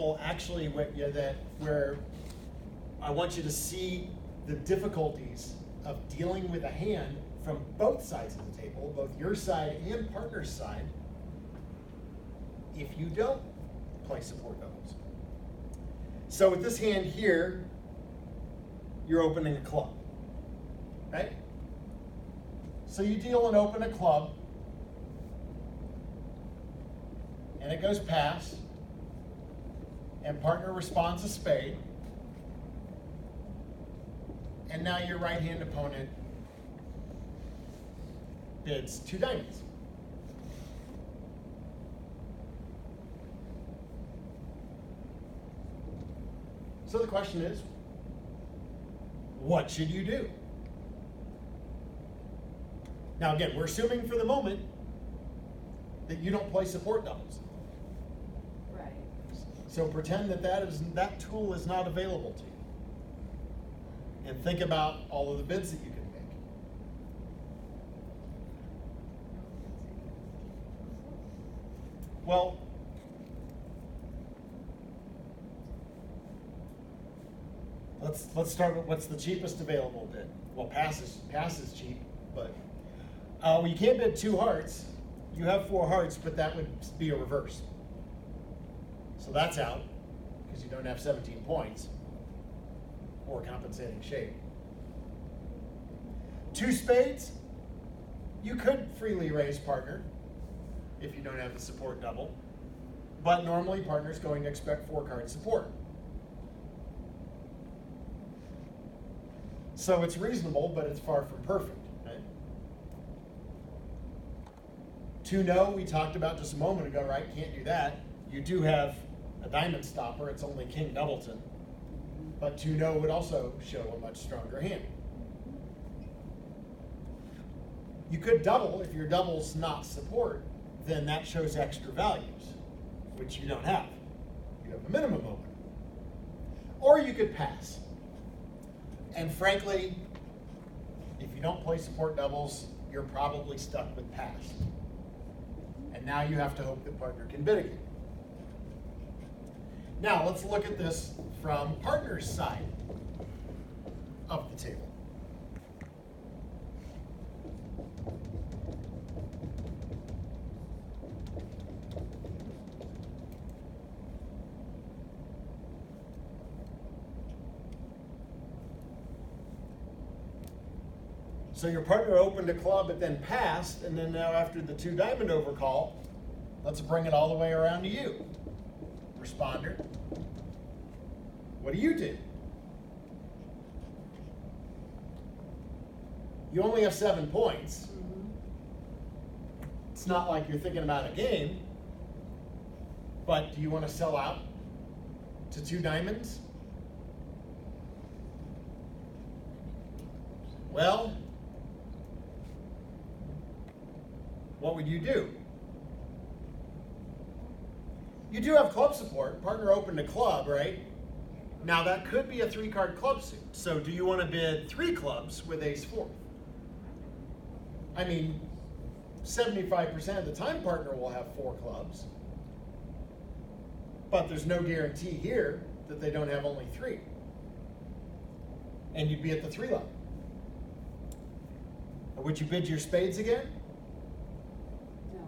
example actually where I want you to see the difficulties of dealing with a hand from both sides of the table, both your side and partner's side, if you don't play support doubles. So with this hand here, you're opening a club, right? So you deal and open a club, and it goes pass, and partner responds a spade, and now your right-hand opponent bids 2 diamonds. So the question is, what should you do? Now again, we're assuming for the moment that you don't play support doubles. Right. So pretend that tool is not available to you. And think about all of the bids that you can make. Well, let's start with what's the cheapest available bid. Well, pass is cheap, but well, you can't bid 2 hearts. You have 4 hearts, but that would be a reverse. So that's out because you don't have 17 points or compensating shape. 2 spades, you could freely raise partner if you don't have the support double, but normally partner's going to expect 4 card support. So it's reasonable, but it's far from perfect. Right? 2 no, we talked about just a moment ago, right? Can't do that. You do have a diamond stopper, it's only King Doubleton. But 2 no would also show a much stronger hand. You could double. If your double's not support, then that shows extra values, which you don't have. You have a minimum of it. Or you could pass. And frankly, if you don't play support doubles, you're probably stuck with pass. And now you have to hope that partner can bid again. Now let's look at this from partner's side of the table. So your partner opened a club, but then passed, and then now after the 2 diamond overcall, let's bring it all the way around to you. Responder, what do? You only have 7 points. It's not like you're thinking about a game, but do you want to sell out to 2 diamonds? Well, what would you do? You do have club support. Partner opened a club, right? Now that could be a 3-card club suit. So do you want to bid 3 clubs with ace-4? I mean, 75% of the time partner will have 4 clubs. But there's no guarantee here that they don't have only 3. And you'd be at the 3 level. Would you bid your spades again? No.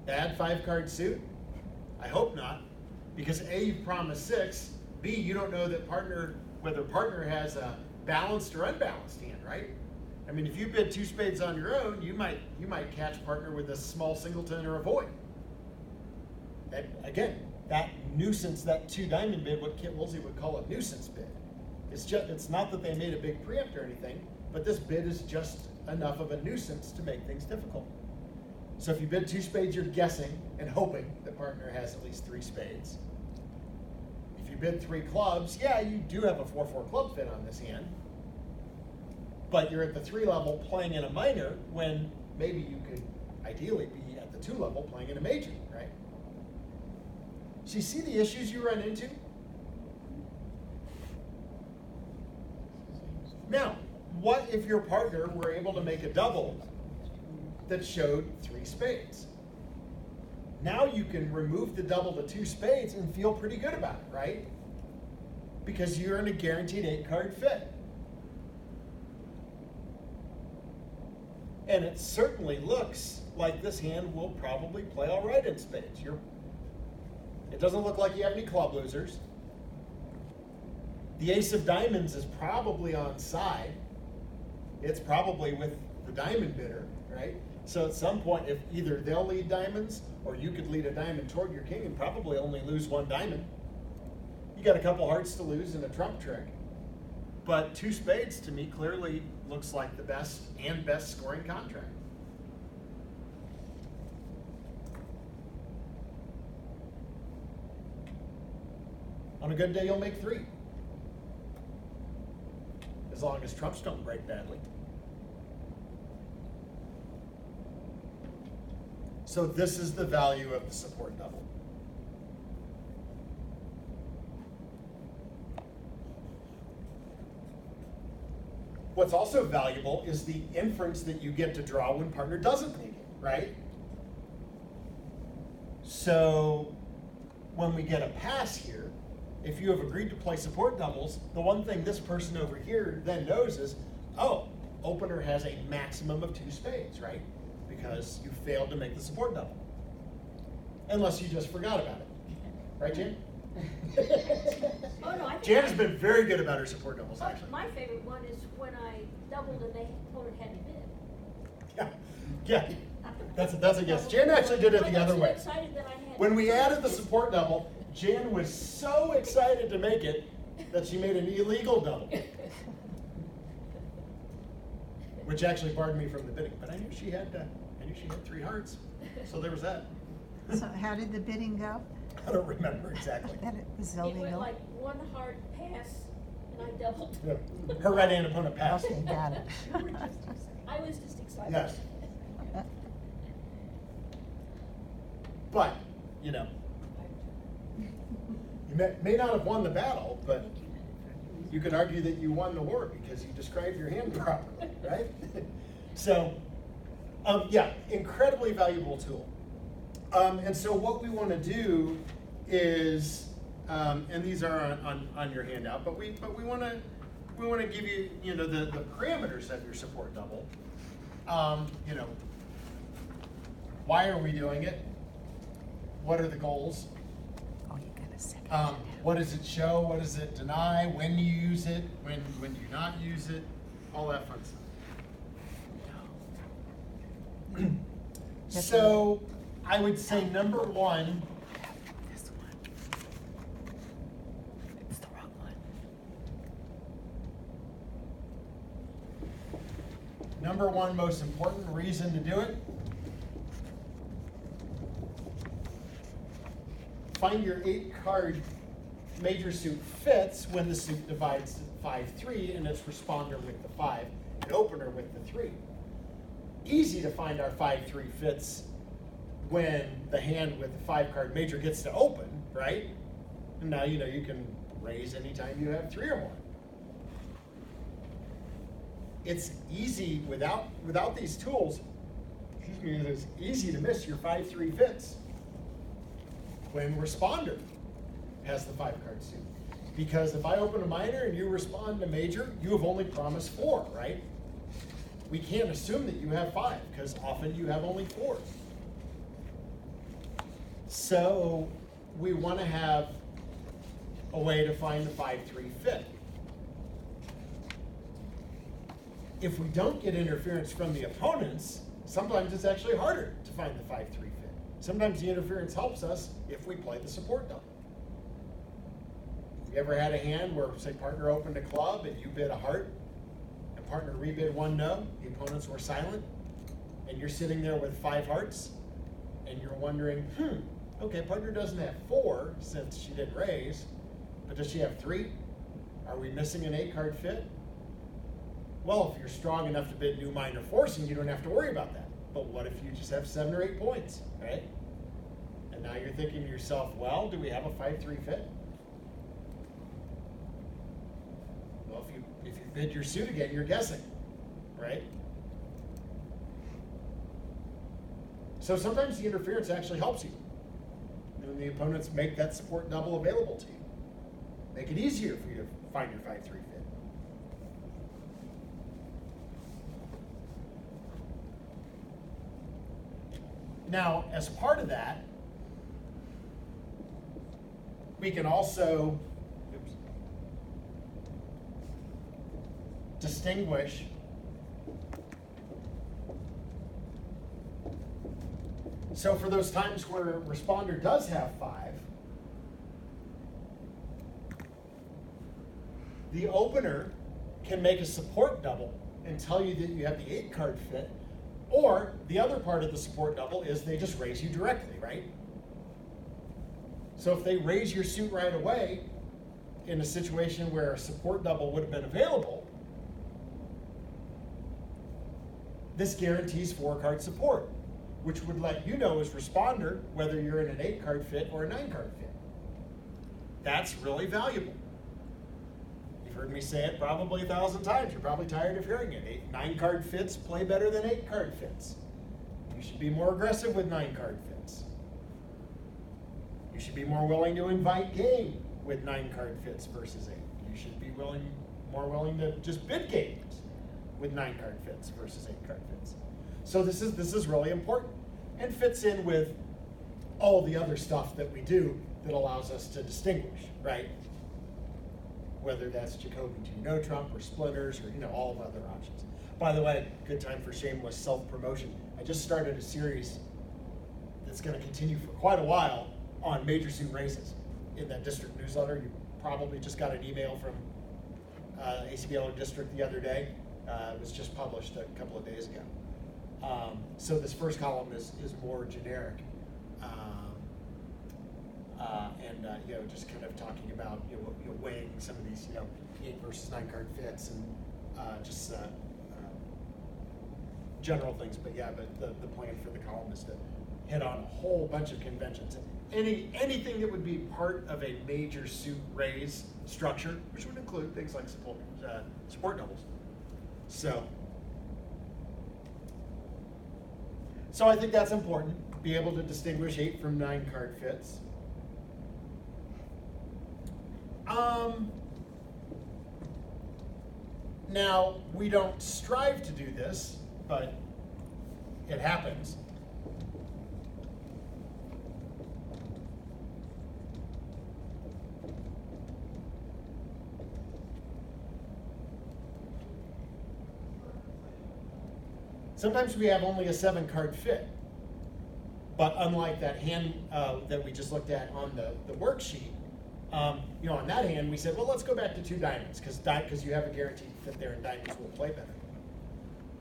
Bad 5-card suit? I hope not, because A, you promised 6, B, you don't know that whether partner has a balanced or unbalanced hand, right? I mean, if you bid 2 spades on your own, you might catch partner with a small singleton or a void. That, again, that nuisance, that 2 diamond bid, what Kit Woolsey would call a nuisance bid. It's not that they made a big preempt or anything, but this bid is just enough of a nuisance to make things difficult. So if you bid 2 spades, you're guessing and hoping that partner has at least 3 spades. If you bid 3 clubs, yeah, you do have a 4-4 club fit on this hand, but you're at the 3 level playing in a minor when maybe you could ideally be at the 2 level playing in a major, right? So you see the issues you run into? Now, what if your partner were able to make a double that showed 3 spades? Now you can remove the double to 2 spades and feel pretty good about it, right? Because you're in a guaranteed 8-card fit. And it certainly looks like this hand will probably play all right in spades. It doesn't look like you have any club losers. The ace of diamonds is probably on side. It's probably with the diamond bidder, right? So at some point, if either they'll lead diamonds or you could lead a diamond toward your king and probably only lose 1 diamond. You got a couple hearts to lose and a trump trick. But 2 spades to me clearly looks like the best and best scoring contract. On a good day, you'll make 3. As long as trumps don't break badly. So this is the value of the support double. What's also valuable is the inference that you get to draw when partner doesn't lead it, right? So when we get a pass here, if you have agreed to play support doubles, the one thing this person over here then knows is, oh, opener has a maximum of 2 spades, right? Because you failed to make the support double. Unless you just forgot about it. Right, Jan? Oh, no, I think Jan has been very good about her support doubles, actually. my favorite one is when I doubled and the opponent had to bid. Yeah, that's a guess. Jan actually did it the other way. I got so excited that I had. When we added the support double, Jan was so excited to make it that she made an illegal double. Which actually barred me from the bidding, but I knew she had 3 hearts, so there was that. So how did the bidding go? I don't remember exactly. That it was It went illegal? like 1 hard pass and I doubled. Yeah. Her right hand opponent passed. Okay, got it. I was just excited. Yes. But, you know, you may not have won the battle, but you could argue that you won the war because you described your hand properly, right? So, yeah, incredibly valuable tool. And so what we want to do is, and these are on your handout, but we want to give you the parameters of your support double. Why are we doing it? What are the goals? Oh, you got a second. What does it show? What does it deny? When do you use it? When do you not use it? All that fun stuff. So I would say number 1. This one. It's the wrong one. Number 1 most important reason to do it. Find your 8-card major suit fits when the suit divides 5-3 and its responder with the 5 and opener with the 3. Easy to find our 5-3 fits when the hand with the 5-card major gets to open, right? And now you can raise anytime you have 3 or more. It's easy without these tools. It's easy to miss your 5-3 fits when responder has the 5-card suit. Because if I open a minor and you respond to major, you have only promised 4, right? We can't assume that you have 5 because often you have only 4. So we want to have a way to find the 5-3 fit. If we don't get interference from the opponents, sometimes it's actually harder to find the 5-3 fit. Sometimes the interference helps us if we play the support double. You ever had a hand where, say, partner opened a club and you bid a heart, and partner rebid 1 no, the opponents were silent, and you're sitting there with 5 hearts, and you're wondering, okay, partner doesn't have 4 since she didn't raise, but does she have 3? Are we missing an 8-card fit? Well, if you're strong enough to bid new minor forcing, you don't have to worry about that. But what if you just have 7 or 8 points, right? And now you're thinking to yourself, well, do we have a 5-3 fit? Well, if you bid your suit again, you're guessing, right? So sometimes the interference actually helps you. and the opponents make that support double available to you. Make it easier for you to find your 5-3 fit. Now, as part of that, we can also distinguish so for those times where a responder does have 5, the opener can make a support double and tell you that you have the 8-card fit, or the other part of the support double is they just raise you directly, right? So if they raise your suit right away in a situation where a support double would have been available, this guarantees 4-card support, which would let you know as responder whether you're in an 8-card fit or a 9-card fit. That's really valuable. You've heard me say it probably 1,000 times. You're probably tired of hearing it. 9-card fits play better than 8-card fits. You should be more aggressive with 9-card fits. You should be more willing to invite game with 9-card fits versus 8. You should be more willing to just bid games with 9-card fits versus 8-card fits. So this is really important and fits in with all the other stuff that we do that allows us to distinguish, right? Whether that's Jacoby to no trump or splitters or all the other options. By the way, good time for shameless self-promotion. I just started a series that's going to continue for quite a while on major suit races. In that district newsletter, you probably just got an email from ACBL district the other day. It was just published a couple of days ago. So this first column is more generic, and just kind of talking about weighing some of these 8 versus 9-card fits and just general things. But the plan for the column is to hit on a whole bunch of conventions, anything that would be part of a major suit raise structure, which would include things like support doubles. So I think that's important, be able to distinguish 8 from 9-card fits. Now, we don't strive to do this, but it happens. Sometimes we have only a 7-card fit, but unlike that hand that we just looked at on the worksheet, on that hand we said, well, let's go back to 2 diamonds because you have a guaranteed fit there and diamonds will play better.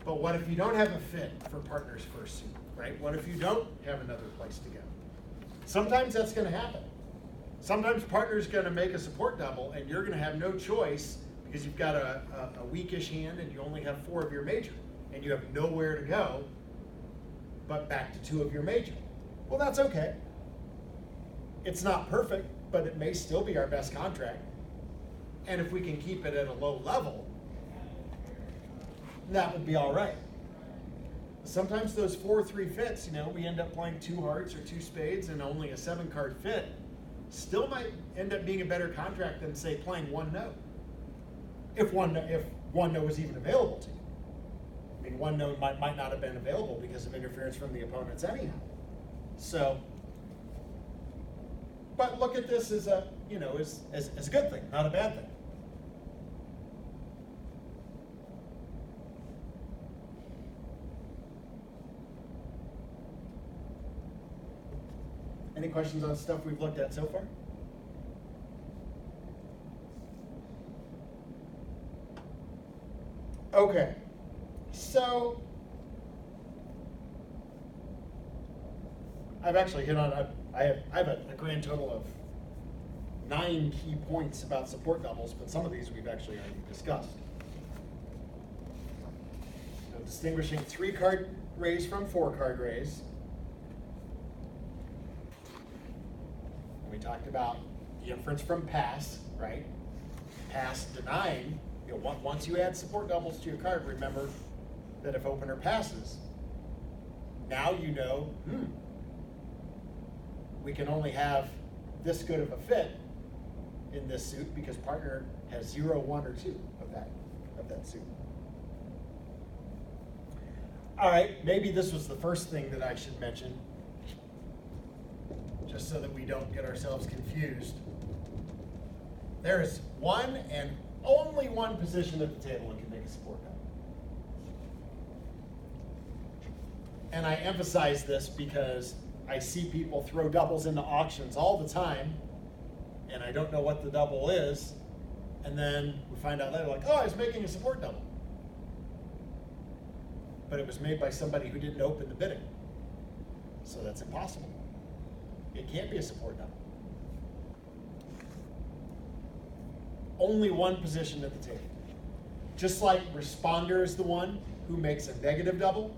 But what if you don't have a fit for partner's first suit, right? What if you don't have another place to go? Sometimes that's going to happen. Sometimes partner's going to make a support double and you're going to have no choice because you've got a weakish hand and you only have 4 of your major. And you have nowhere to go but back to 2 of your major. Well, that's okay. It's not perfect, but it may still be our best contract. And if we can keep it at a low level, that would be all right. Sometimes those 4-3 fits, we end up playing 2 hearts or 2 spades and only a 7-card fit, still might end up being a better contract than, say, playing 1 no. If one no was even available to you. I mean, 1 no might not have been available because of interference from the opponents anyhow. So, but look at this as a good thing, not a bad thing. Any questions on stuff we've looked at so far? Okay. So, I've actually hit on, I have a grand total of 9 key points about support doubles, but some of these we've actually already discussed. So distinguishing 3-card raise from 4-card raise. And we talked about the inference from pass, right? Pass denying. Once you add support doubles to your card, remember that if opener passes, now you know, we can only have this good of a fit in this suit because partner has 0, 1, or 2 of that suit. All right, maybe this was the first thing that I should mention, just so that we don't get ourselves confused. There is one and only one position at the table that can make a support double. And I emphasize this because I see people throw doubles into auctions all the time, and I don't know what the double is, and then we find out later, like, oh, I was making a support double. But it was made by somebody who didn't open the bidding. So that's impossible. It can't be a support double. Only one position at the table. Just like responder is the one who makes a negative double,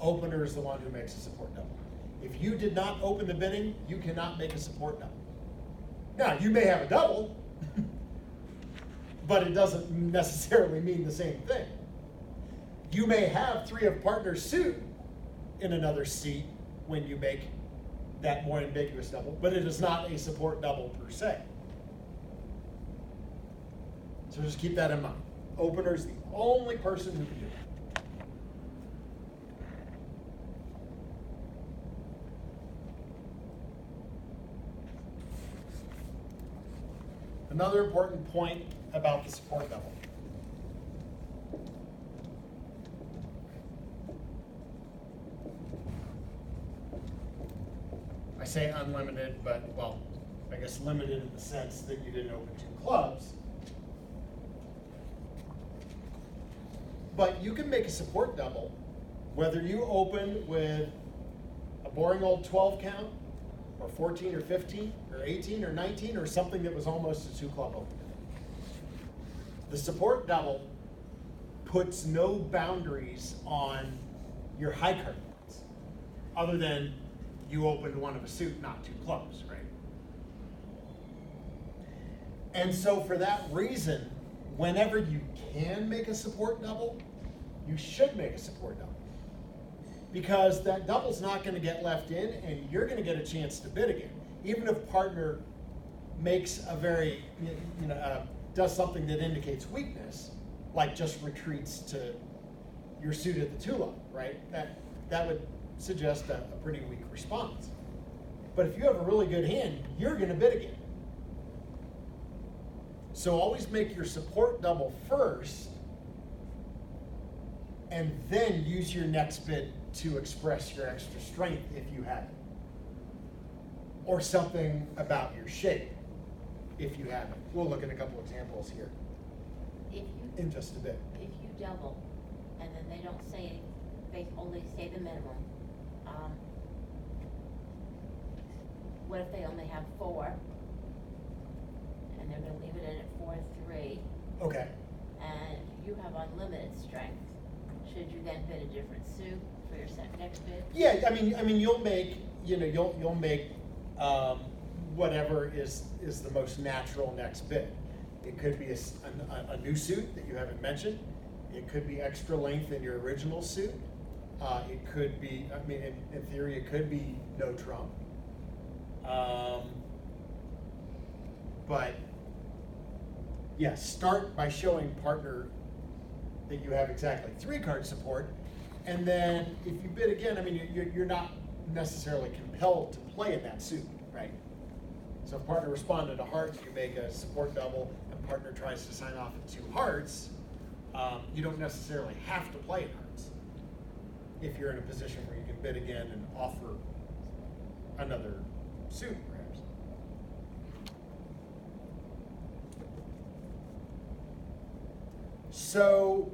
opener is the one who makes a support double. If you did not open the bidding, you cannot make a support double. Now, you may have a double, but it doesn't necessarily mean the same thing. You may have 3 of partner's suit in another seat when you make that more ambiguous double, but it is not a support double per se. So just keep that in mind. Opener is the only person who can do it. Another important point about the support double. I say unlimited, but, well, I guess limited in the sense that you didn't open 2 clubs. But you can make a support double whether you open with a boring old 12 count, or 14 or 15, or 18 or 19, or something that was almost a 2 club open. The support double puts no boundaries on your high card points, other than you opened one of a suit, not 2 clubs, right? And so for that reason, whenever you can make a support double, you should make a support double. Because that double's not going to get left in, and you're going to get a chance to bid again. Even if partner makes a very, does something that indicates weakness, like just retreats to your suit at the 2 level, right? That would suggest a pretty weak response. But if you have a really good hand, you're going to bid again. So always make your support double first, and then use your next bid to express your extra strength if you have it. Or something about your shape if you have it. We'll look at a couple examples here in just a bit. If you double and then they don't say, they only say the minimum, what if they only have 4 and they're going to leave it in at 4-3? Okay. And you have unlimited strength. Should you then bid a different suit for your next bid? Yeah, I mean, you'll make, you'll make whatever is the most natural next bid. It could be a new suit that you haven't mentioned. It could be extra length in your original suit. It could be, in theory, it could be no trump. But yeah, start by showing partner that you have exactly 3 card support, and then if you bid again, you're not necessarily compelled to play in that suit, right? So if partner responded to hearts, you make a support double, and partner tries to sign off at 2 hearts, you don't necessarily have to play in hearts if you're in a position where you can bid again and offer another suit, perhaps. So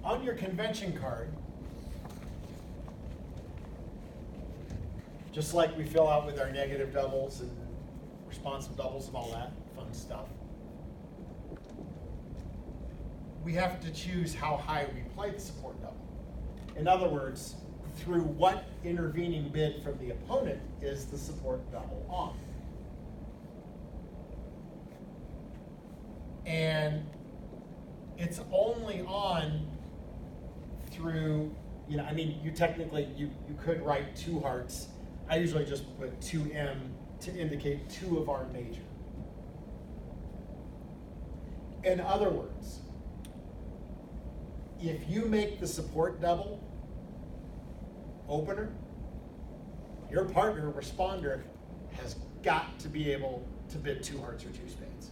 on your convention card, just like we fill out with our negative doubles and responsive doubles and all that fun stuff, we have to choose how high we play the support double. In other words, through what intervening bid from the opponent is the support double on. And it's only on through, you technically, you could write 2 hearts. I usually just put 2M to indicate two of our major. In other words, if you make the support double opener, your partner responder has got to be able to bid two hearts or two spades.